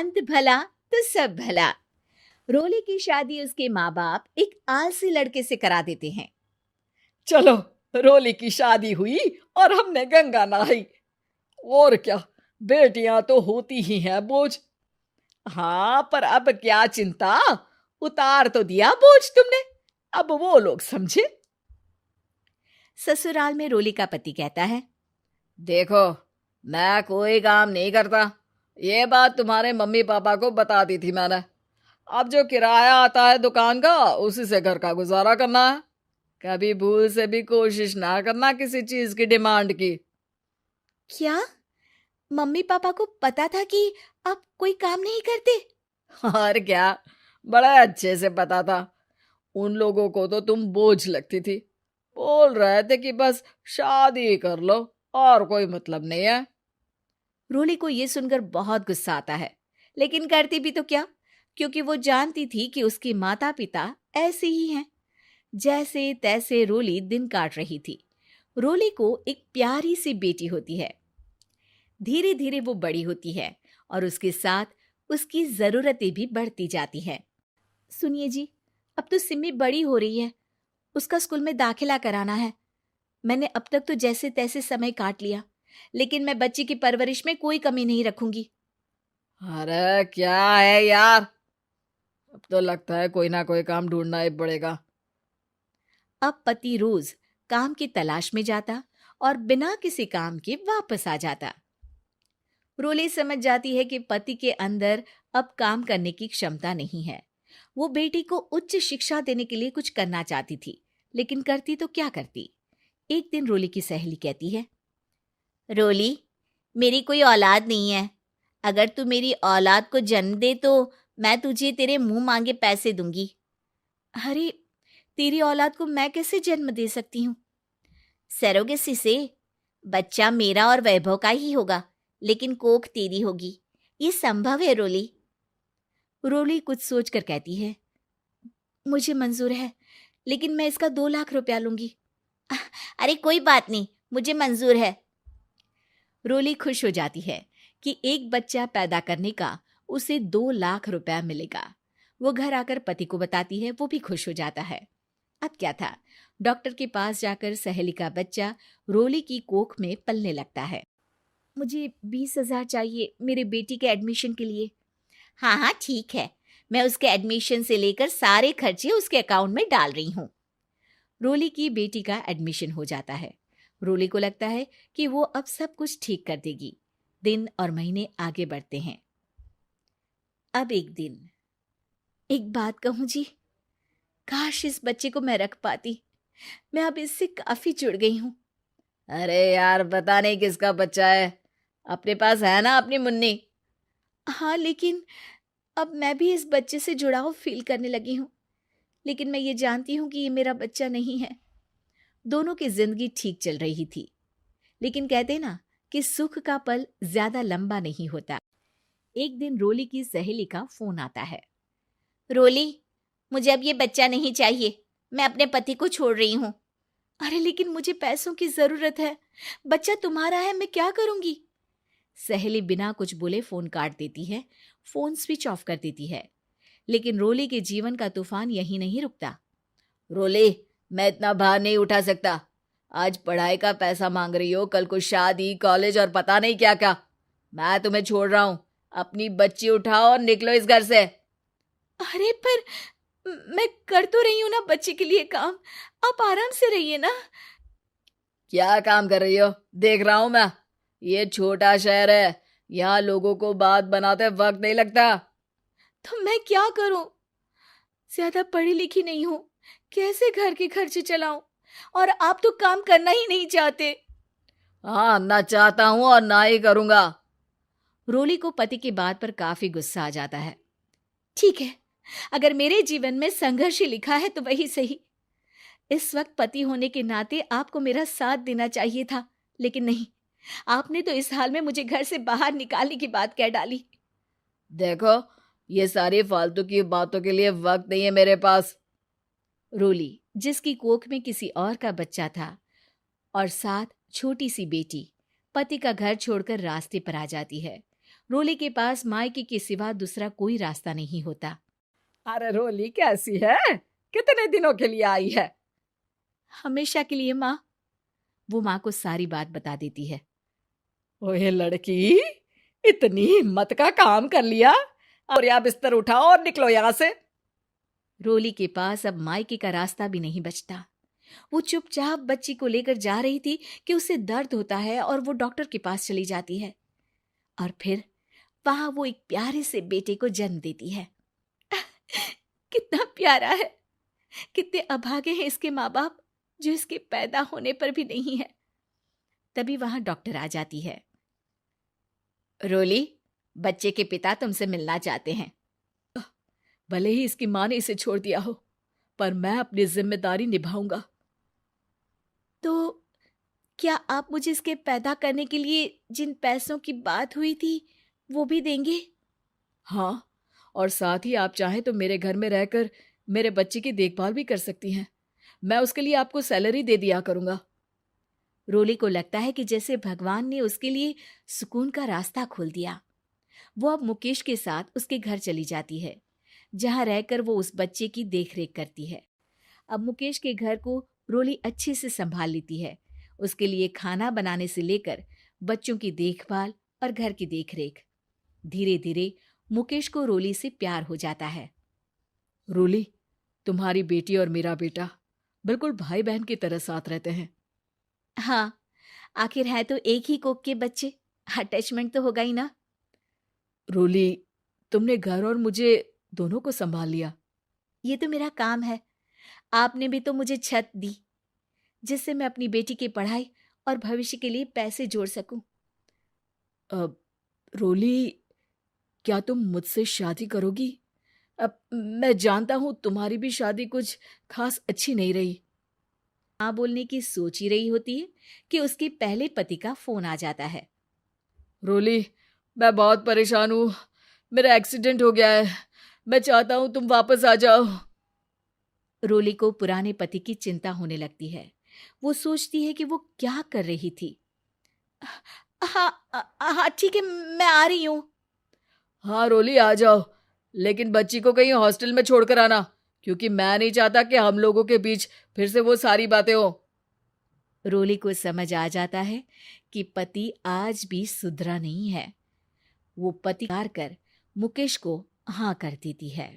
अंत भला तो सब भला। रोली की शादी उसके माँ बाप एक आलसी लड़के से करा देते हैं। चलो, रोली की शादी हुई और हमने गंगा नहाई। और क्या, बेटियां तो होती ही हैं बोझ। हाँ, पर अब क्या चिंता, उतार तो दिया बोझ तुमने, अब वो लोग समझे। ससुराल में रोली का पति कहता है, देखो, मैं कोई काम नहीं करता, ये बात तुम्हारे मम्मी पापा को बता दी थी मैंने। अब जो किराया आता है दुकान का, उसी से घर का गुजारा करना है। कभी भूल से भी कोशिश ना करना किसी चीज की डिमांड की। क्या मम्मी पापा को पता था कि आप कोई काम नहीं करते? और क्या, बड़ा अच्छे से पता था। उन लोगों को तो तुम बोझ लगती थी, बोल रहे थे कि बस शादी कर लो और कोई मतलब नहीं है। रोली को यह सुनकर बहुत गुस्सा आता है, लेकिन करती भी तो क्या, क्योंकि वो जानती थी कि उसके माता पिता ऐसे ही हैं। जैसे तैसे रोली दिन काट रही थी। रोली को एक प्यारी सी बेटी होती है। धीरे धीरे वो बड़ी होती है और उसके साथ उसकी जरूरतें भी बढ़ती जाती हैं। सुनिए जी, अब तो सिमी बड़ी हो रही है, उसका स्कूल में दाखिला कराना है। मैंने अब तक तो जैसे तैसे समय काट लिया, लेकिन मैं बच्ची की परवरिश में कोई कमी नहीं रखूंगी। अरे क्या है यार, अब तो लगता है कोई ना कोई काम ढूंढना ही पड़ेगा। अब पति रोज काम की तलाश में जाता और बिना किसी काम के वापस आ जाता। रोली समझ जाती है कि पति के अंदर अब काम करने की क्षमता नहीं है। वो बेटी को उच्च शिक्षा देने के लिए कुछ करना चाहती थी, लेकिन करती तो क्या करती। एक दिन रोली की सहेली कहती है, रोली, मेरी कोई औलाद नहीं है। अगर तू मेरी औलाद को जन्म दे तो मैं तुझे तेरे मुंह मांगे पैसे दूंगी। अरे, तेरी औलाद को मैं कैसे जन्म दे सकती हूँ? सरोगेसी से। बच्चा मेरा और वैभव का ही होगा, लेकिन कोख तेरी होगी। ये संभव है रोली। रोली कुछ सोचकर कहती है, मुझे मंजूर है, लेकिन मैं इसका 2 लाख रुपया लूंगी। अरे कोई बात नहीं, मुझे मंजूर है। रोली खुश हो जाती है कि एक बच्चा पैदा करने का उसे 2 लाख रुपया मिलेगा। वो घर आकर पति को बताती है, वो भी खुश हो जाता है। अब क्या था, डॉक्टर के पास जाकर सहेली का बच्चा रोली की कोख में पलने लगता है। मुझे 20,000 चाहिए मेरे बेटी के एडमिशन के लिए। हाँ हाँ ठीक है, मैं उसके एडमिशन से लेकर सारे खर्चे उसके अकाउंट में डाल रही हूँ। रोली की बेटी का एडमिशन हो जाता है। रोली को लगता है कि वो अब सब कुछ ठीक कर देगी। दिन और महीने आगे बढ़ते हैं। अब एक दिन, एक बात कहूँ जी, काश इस बच्चे को मैं रख पाती। मैं अब इससे काफी जुड़ गई हूँ। अरे यार, पता नहीं किसका बच्चा है, अपने पास है ना अपनी मुन्नी। हाँ, लेकिन अब मैं भी इस बच्चे से जुड़ाव फील करने लगी हूँ। लेकिन मैं ये जानती हूँ कि ये मेरा बच्चा नहीं है। दोनों की जिंदगी ठीक चल रही थी, लेकिन कहते ना कि सुख का पल ज्यादा लंबा नहीं होता। एक दिन रोली की सहेली का फोन आता है। रोली, मुझे अब ये बच्चा नहीं चाहिए, मैं अपने पति को छोड़ रही हूँ। अरे लेकिन मुझे पैसों की जरूरत है, बच्चा तुम्हारा है, मैं क्या करूंगी? सहेली बिना कुछ बोले फोन काट देती है, फोन स्विच ऑफ कर देती है। लेकिन रोली के जीवन का तूफान यहीं नहीं रुकता। रोली, मैं इतना भार नहीं उठा सकता। आज पढ़ाई का पैसा मांग रही हो, कल को शादी, कॉलेज और पता नहीं क्या क्या। मैं तुम्हें छोड़ रहा हूँ, अपनी बच्ची उठाओ और निकलो इस घर से। अरे पर मैं कर तो रही हूं ना बच्चे के लिए काम, आप आराम से रहिए ना। क्या काम कर रही हो, देख रहा हूं मैं। ये छोटा शहर है, यहाँ लोगों को बात बनाते वक्त नहीं लगता। तो मैं क्या करूं? ज्यादा पढ़ी लिखी नहीं हूं, कैसे घर के खर्चे चलाऊं? और आप तो काम करना ही नहीं चाहते। हाँ, ना चाहता हूं और ना ही करूंगा। रोली को पति की बात पर काफी गुस्सा आ जाता है। ठीक है, अगर मेरे जीवन में संघर्ष ही लिखा है तो वही सही। इस वक्त पति होने के नाते आपको मेरा साथ देना चाहिए था, लेकिन नहीं, आपने तो इस हाल में मुझे घर से बाहर निकालने की बात कह डाली। देखो, ये सारी फालतू की बातों के लिए वक्त नहीं है मेरे पास। रोली, जिसकी कोख में किसी और का बच्चा था और साथ छोटी सी बेटी, पति का घर छोड़कर रास्ते पर आ जाती है। रोली के पास मायके के सिवा दूसरा कोई रास्ता नहीं होता। अरे रोली कैसी है? कितने दिनों के लिए आई है? हमेशा के लिए माँ। वो माँ को सारी बात बता देती है। ओए लड़की, इतनी हिम्मत का काम कर लिया। और या बिस्तर उठाओ और निकलो यहाँ से। रोली के पास अब मायके का रास्ता भी नहीं बचता। वो चुपचाप बच्ची को लेकर जा रही थी कि उसे दर्द होता है और वो डॉक्टर के पास चली जाती है। और फिर वहां वो एक प्यारे से बेटे को जन्म देती है। कितना प्यारा है। कितने अभागे हैं इसके माँ बाप जो इसके पैदा होने पर भी नहीं है। तभी वहां डॉक्टर आ जाती है। रोली, बच्चे के पिता तुमसे मिलना चाहते हैं। भले ही इसकी माँ ने इसे छोड़ दिया हो, पर मैं अपनी जिम्मेदारी निभाऊंगा। तो क्या आप मुझे इसके पैदा करने के लिए जिन पैसों की बात हुई थी वो भी देंगे? हाँ, और साथ ही आप चाहें तो मेरे घर में रहकर मेरे बच्चे की देखभाल भी कर सकती हैं। मैं उसके लिए आपको सैलरी दे दिया करूंगा। रोली को लगता है कि जैसे भगवान ने उसके लिए सुकून का रास्ता खोल दिया। वो अब मुकेश के साथ उसके घर चली जाती है, जहां रहकर वो उस बच्चे की देखरेख करती है। अब मुकेश के घर को रोली अच्छे से संभाल लेती है। उसके लिए खाना बनाने से लेकर बच्चों की देखभाल और घर की देखरेख। धीरे धीरे मुकेश को रोली से प्यार हो जाता है। रोली, तुम्हारी बेटी और मेरा बेटा बिल्कुल भाई बहन की तरह साथ रहते हैं। हाँ, आखिर है तो एक ही कोख के बच्चे, अटैचमेंट तो होगा ही ना। रोली, तुमने घर और मुझे दोनों को संभाल लिया। ये तो मेरा काम है। आपने भी तो मुझे छत दी जिससे मैं अपनी बेटी की पढ़ाई और भविष्य के लिए पैसे जोड़ सकूं। अब रोली, क्या तुम मुझसे शादी करोगी? अब मैं जानता हूं तुम्हारी भी शादी कुछ खास अच्छी नहीं रही। हाँ बोलने की सोच ही रही होती है कि उसके पहले पति का फोन आ जाता है। रोली, मैं बहुत परेशान हूँ। मेरा एक्सीडेंट हो गया है। मैं चाहता हूँ तुम वापस आ जाओ। रोली को पुराने पति की चिंता होने लगती है। वो सोचती है कि वो क्या कर रही थी। हाँ हाँ ठीक है, मैं आ रही हूँ। हाँ रोली, आ जाओ, लेकिन बच्ची को कहीं हॉस्टल में छोड़कर आना, क्योंकि मैं नहीं चाहता कि हम लोगों के बीच फिर से वो सारी बातें हो। रोली को समझ आ जाता है कि पति आज भी सुधरा नहीं है। वो पति हार कर मुकेश को हाँ कर देती है।